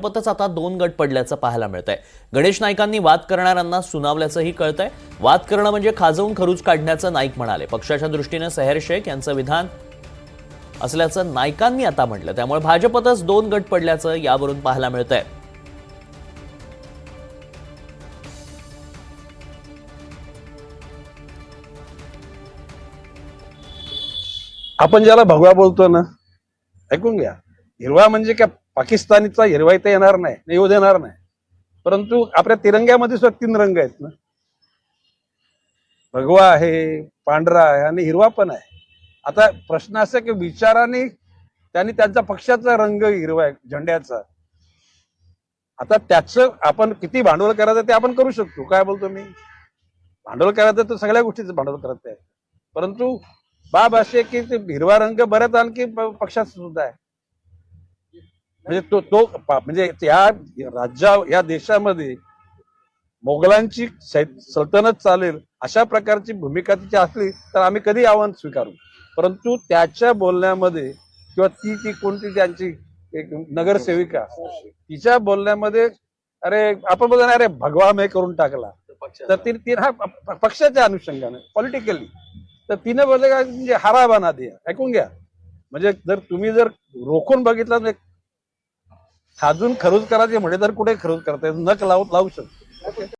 सोबतच आता दोन गट पडल्याचं पाहायला मिळतंय। गणेश नाईकांनी वाद करणाऱ्यांना सुनावल्याचंही कळतंय। वाद करणं म्हणजे खाजवून खरूज काढण्याचं नाईक म्हणाले। पक्षाच्या दृष्टीने सहेर शेख यांचं विधान असल्याचं नाईकांनी आता म्हटलं, त्यामुळे भाजपतच दोन गट पडल्याचं यावरून पाहायला मिळतंय। आपण ज्याला भगवा बोलतो ना, ऐकून घ्या। हिरवा म्हणजे काय पाकिस्तानीचा हिरवा इथे येणार नाही, येऊ देणार नाही। परंतु आपल्या तिरंग्यामध्ये सुद्धा तीन रंग आहेत ना, भगवा आहे, पांढरा आहे आणि हिरवा पण आहे। आता प्रश्न असा की विचाराने त्यांनी त्यांचा पक्षाचा रंग हिरवा आहे झेंड्याचा। आता त्याचं आपण किती भांडवल करायचं ते आपण करू शकतो। काय बोलतो मी, भांडवल करायचं तर सगळ्या गोष्टीचं भांडवल करत आहे। परंतु बाब असे की ते हिरवा रंग बऱ्याच आणखी पक्षात सुद्धा आहे। म्हणजे तो म्हणजे या या देशामध्ये मोगलांची सल्तनत चालेल अशा प्रकारची भूमिका तिची असली तर आम्ही कधी आव्हान स्वीकारू। परंतु त्याच्या बोलण्यामध्ये किंवा ती कोणती त्यांची एक नगरसेविका, तिच्या बोलण्यामध्ये अरे आपण बोलतो ना, अरे भगवा मे करून टाकला, तर ती हा पक्षाच्या अनुषंगाने पॉलिटिकली तर तिने बोलले का म्हणजे हारा बना दिया। ऐकून घ्या, म्हणजे जर तुम्ही जर रोखून बघितलं खाजून खरूज करायचे म्हणजे तर कुठे खरूज करता नक लावू शकतो।